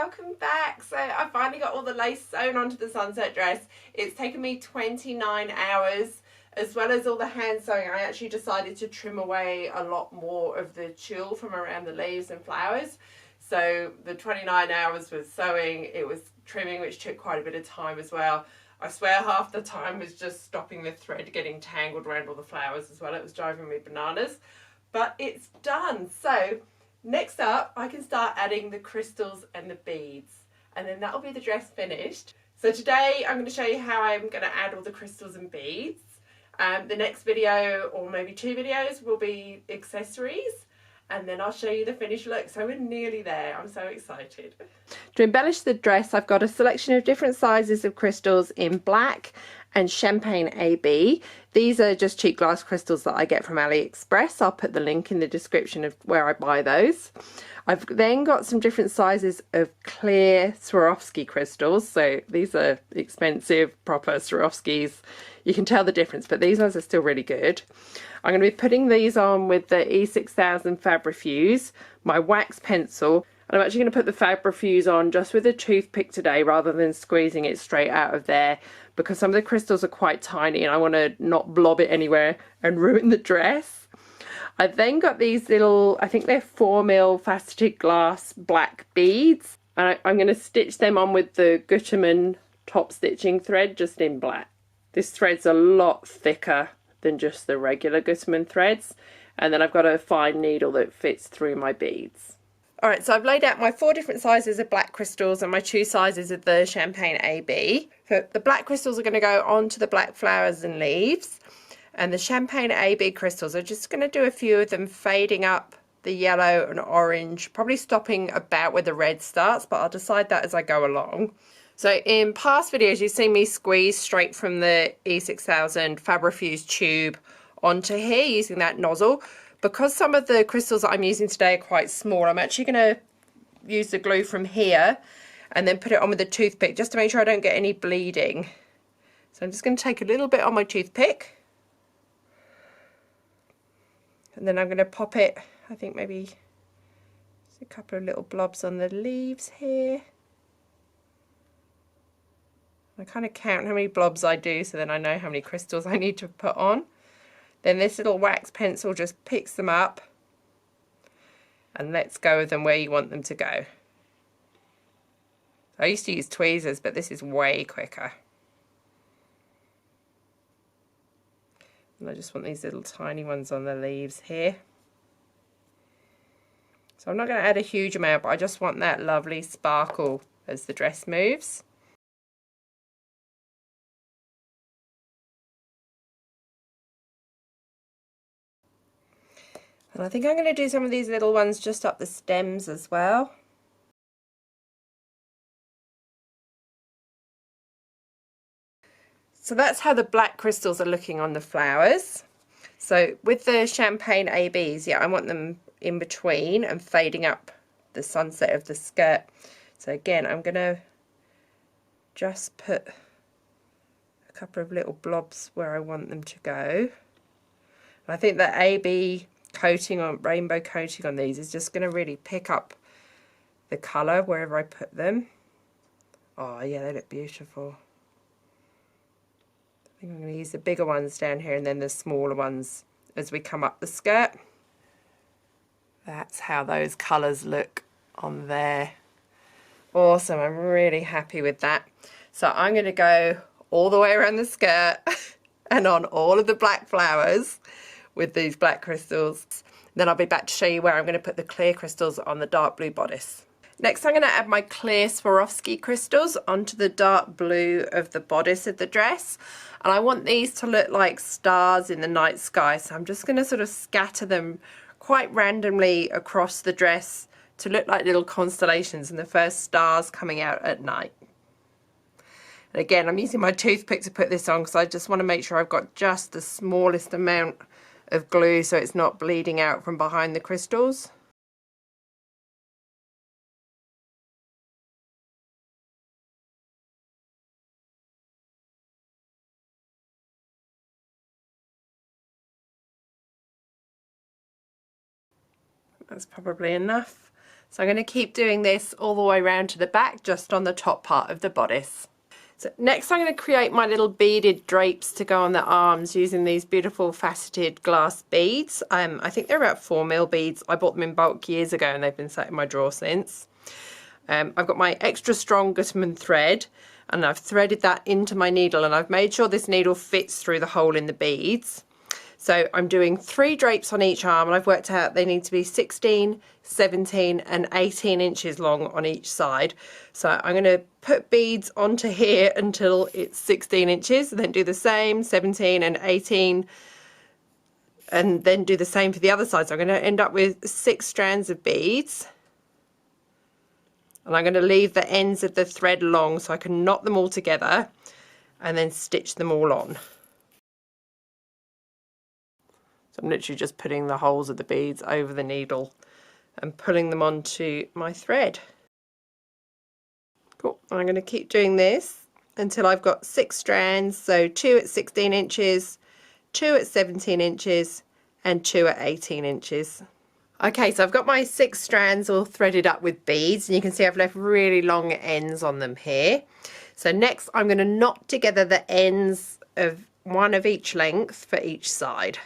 welcome back. So I finally got all the lace sewn onto the sunset dress. It's taken me 29 hours, as well as all the hand sewing. I actually decided to trim away a lot more of the tulle from around the leaves and flowers. So the 29 hours was sewing, it was trimming, which took quite a bit of time as well. I swear half the time was just stopping the thread getting tangled around all the flowers as well. It was driving me bananas, but it's done. So next up, I can start adding the crystals and the beads, and then that'll be the dress finished. So today I'm going to show you how I'm going to add all the crystals and beads. The next video, or maybe 2 videos, will be accessories, and then I'll show you the finished look. So we're nearly there. I'm so excited. To embellish the dress, I've got a selection of different sizes of crystals in black and champagne AB. These are just cheap glass crystals that I get from AliExpress. I'll put the link in the description of where I buy those. I've then got some different sizes of clear Swarovski crystals. So these are expensive, proper Swarovskis. You can tell the difference, but these ones are still really good. I'm going to be putting these on with the E6000 fabri-fuse, my wax pencil, and I'm actually going to put the fabri-fuse on just with a toothpick today rather than squeezing it straight out of there, because some of the crystals are quite tiny and I want to not blob it anywhere and ruin the dress. I've then got these little, I think they're 4mm faceted glass black beads, and I'm going to stitch them on with the Gutermann top stitching thread just in black. This thread's a lot thicker than just the regular Gutermann threads, and then I've got a fine needle that fits through my beads. Alright, so I've laid out my 4 different sizes of black crystals and my 2 sizes of the champagne AB. So the black crystals are going to go onto the black flowers and leaves, and the champagne AB crystals are just going to do a few of them, fading up the yellow and orange, probably stopping about where the red starts, but I'll decide that as I go along. So in past videos you've seen me squeeze straight from the E6000 fabri-fuse tube onto here using that nozzle. Because some of the crystals that I'm using today are quite small, I'm actually going to use the glue from here and then put it on with a toothpick just to make sure I don't get any bleeding. So I'm just going to take a little bit on my toothpick, and then I'm going to pop it, I think maybe a couple of little blobs on the leaves here. I kind of count how many blobs I do, so then I know how many crystals I need to put on. Then this little wax pencil just picks them up and lets go of them where you want them to go. I used to use tweezers, but this is way quicker. And I just want these little tiny ones on the leaves here. So I'm not going to add a huge amount, but I just want that lovely sparkle as the dress moves. And I think I'm going to do some of these little ones just up the stems as well. So that's how the black crystals are looking on the flowers. So with the champagne ABs, yeah, I want them in between and fading up the sunset of the skirt. So again, I'm going to just put a couple of little blobs where I want them to go. And I think the AB coating on, rainbow coating on these, is just going to really pick up the colour wherever I put them. Oh yeah, they look beautiful. I think I'm going to use the bigger ones down here and then the smaller ones as we come up the skirt. That's how those colours look on there. Awesome, I'm really happy with that. So I'm going to go all the way around the skirt and on all of the black flowers with these black crystals. Then I'll be back to show you where I'm going to put the clear crystals on the dark blue bodice. Next I'm going to add my clear Swarovski crystals onto the dark blue of the bodice of the dress, and I want these to look like stars in the night sky, so I'm just going to sort of scatter them quite randomly across the dress to look like little constellations and the first stars coming out at night. And again, I'm using my toothpick to put this on because I just want to make sure I've got just the smallest amount of glue so it's not bleeding out from behind the crystals. That's probably enough. So I'm going to keep doing this all the way around to the back, just on the top part of the bodice. So next I'm going to create my little beaded drapes to go on the arms using these beautiful faceted glass beads. I think they're about 4mm beads. I bought them in bulk years ago and they've been sat in my drawer since. I've got my extra strong Gutterman thread and I've threaded that into my needle, and I've made sure this needle fits through the hole in the beads. So I'm doing 3 drapes on each arm, and I've worked out they need to be 16, 17 and 18 inches long on each side. So I'm going to put beads onto here until it's 16 inches, and then do the same 17 and 18, and then do the same for the other side. So I'm going to end up with 6 strands of beads, and I'm going to leave the ends of the thread long so I can knot them all together and then stitch them all on. So I'm literally just putting the holes of the beads over the needle and pulling them onto my thread. Cool. I'm going to keep doing this until I've got 6 strands, so 2 at 16 inches, 2 at 17 inches and 2 at 18 inches. Okay, so I've got my 6 strands all threaded up with beads, and you can see I've left really long ends on them here. So next I'm going to knot together the ends of one of each length for each side.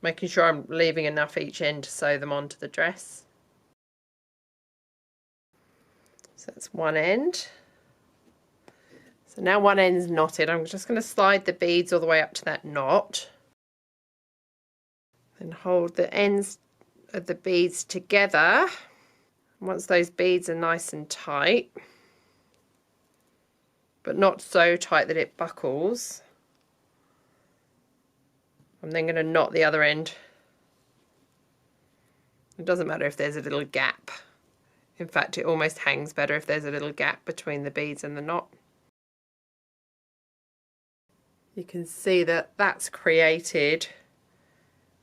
Making sure I'm leaving enough each end to sew them onto the dress. So that's one end. So now one end's knotted. I'm just going to slide the beads all the way up to that knot. Then hold the ends of the beads together. Once those beads are nice and tight, but not so tight that it buckles, I'm then going to knot the other end. It doesn't matter if there's a little gap. In fact, it almost hangs better if there's a little gap between the beads and the knot. You can see that that's created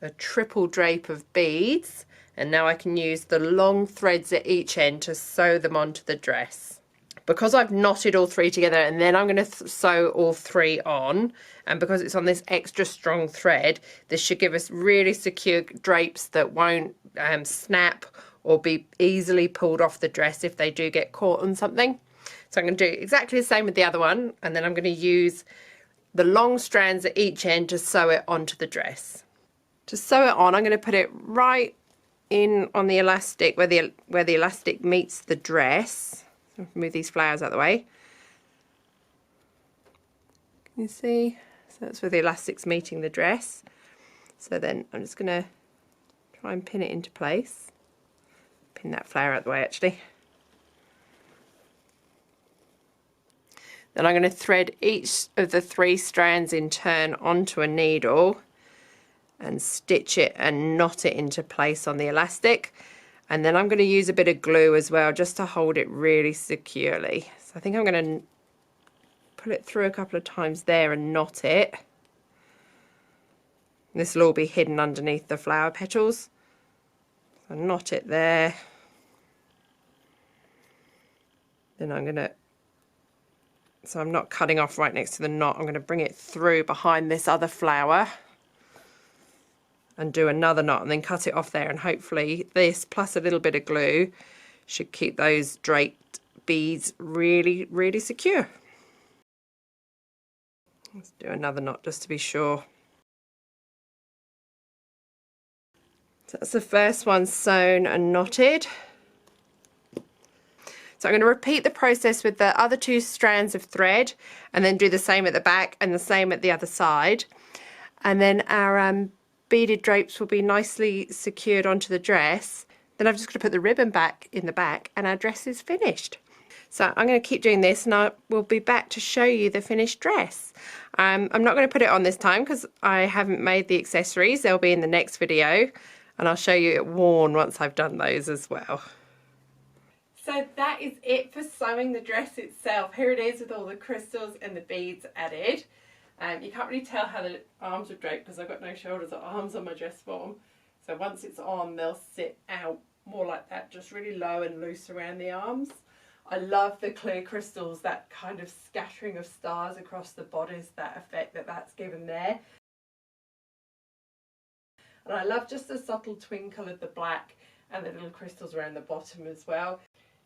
a triple drape of beads, and now I can use the long threads at each end to sew them onto the dress. Because I've knotted all 3 together and then I'm going to sew all 3 on, and because it's on this extra strong thread, this should give us really secure drapes that won't snap or be easily pulled off the dress if they do get caught on something. So I'm going to do exactly the same with the other one, and then I'm going to use the long strands at each end to sew it onto the dress. To sew it on, I'm going to put it right in on the elastic where the elastic meets the dress. Move these flowers out of the way. Can you see? So that's where the elastic's meeting the dress. So then I'm just going to try and pin it into place. Pin that flower out of the way actually. Then I'm going to thread each of the 3 strands in turn onto a needle and stitch it and knot it into place on the elastic. And then I'm going to use a bit of glue as well, just to hold it really securely. So I think I'm going to pull it through a couple of times there and knot it. This will all be hidden underneath the flower petals. So knot it there. Then I'm going to, so I'm not cutting off right next to the knot, I'm going to bring it through behind this other flower and do another knot and then cut it off there, and hopefully this plus a little bit of glue should keep those draped beads really, really secure. Let's do another knot just to be sure. So that's the first one sewn and knotted. So I'm going to repeat the process with the other 2 strands of thread and then do the same at the back and the same at the other side. And then our beaded drapes will be nicely secured onto the dress. Then I've just got to put the ribbon back in the back and our dress is finished. So I'm going to keep doing this and I will be back to show you the finished dress. I'm not going to put it on this time because I haven't made the accessories. They'll be in the next video and I'll show you it worn once I've done those as well. So that is it for sewing the dress itself. Here it is with all the crystals and the beads added. You can't really tell how the arms are draped because I've got no shoulders or arms on my dress form. So once it's on, they'll sit out more like that, just really low and loose around the arms. I love the clear crystals, that kind of scattering of stars across the bodice, that effect that that's given there. And I love just the subtle twinkle of the black and the little crystals around the bottom as well.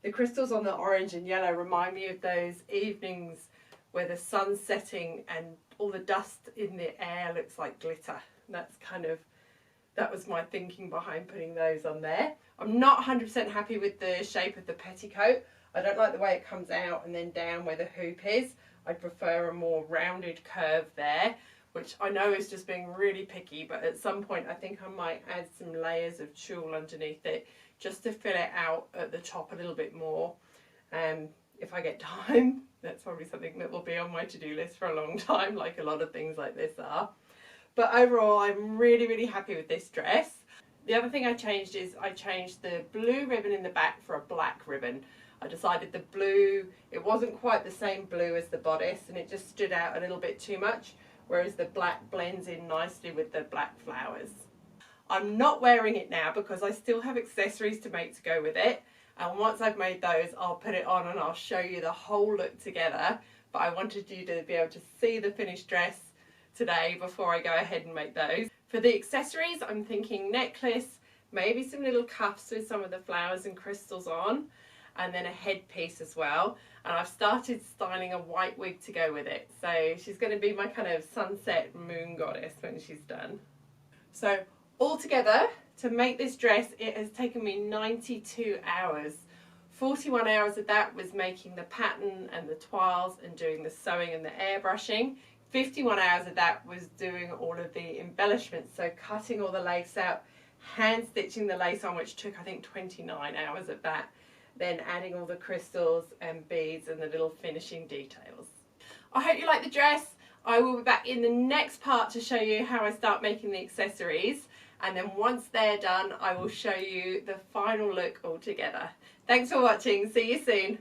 The crystals on the orange and yellow remind me of those evenings where the sun's setting and all the dust in the air looks like glitter. That was my thinking behind putting those on there. I'm not 100% happy with the shape of the petticoat. I don't like the way it comes out and then down where the hoop is. I'd prefer a more rounded curve there, which I know is just being really picky, but at some point I think I might add some layers of tulle underneath it just to fill it out at the top a little bit more. If I get time, that's probably something that will be on my to-do list for a long time, like a lot of things like this are. But overall, I'm really, really happy with this dress. The other thing I changed is I changed the blue ribbon in the back for a black ribbon. I decided the blue, it wasn't quite the same blue as the bodice and it just stood out a little bit too much, whereas the black blends in nicely with the black flowers. I'm not wearing it now because I still have accessories to make to go with it. And once I've made those, I'll put it on and I'll show you the whole look together. But I wanted you to be able to see the finished dress today before I go ahead and make those. For the accessories, I'm thinking necklace, maybe some little cuffs with some of the flowers and crystals on, and then a headpiece as well. And I've started styling a white wig to go with it. So she's going to be my kind of sunset moon goddess when she's done. So altogether, to make this dress, it has taken me 92 hours. 41 hours of that was making the pattern and the toiles and doing the sewing and the airbrushing. 51 hours of that was doing all of the embellishments, so cutting all the lace out, hand stitching the lace on, which took I think 29 hours of that, then adding all the crystals and beads and the little finishing details. I hope you like the dress. I will be back in the next part to show you how I start making the accessories, and then once they're done I will show you the final look all together. Thanks for watching, see you soon.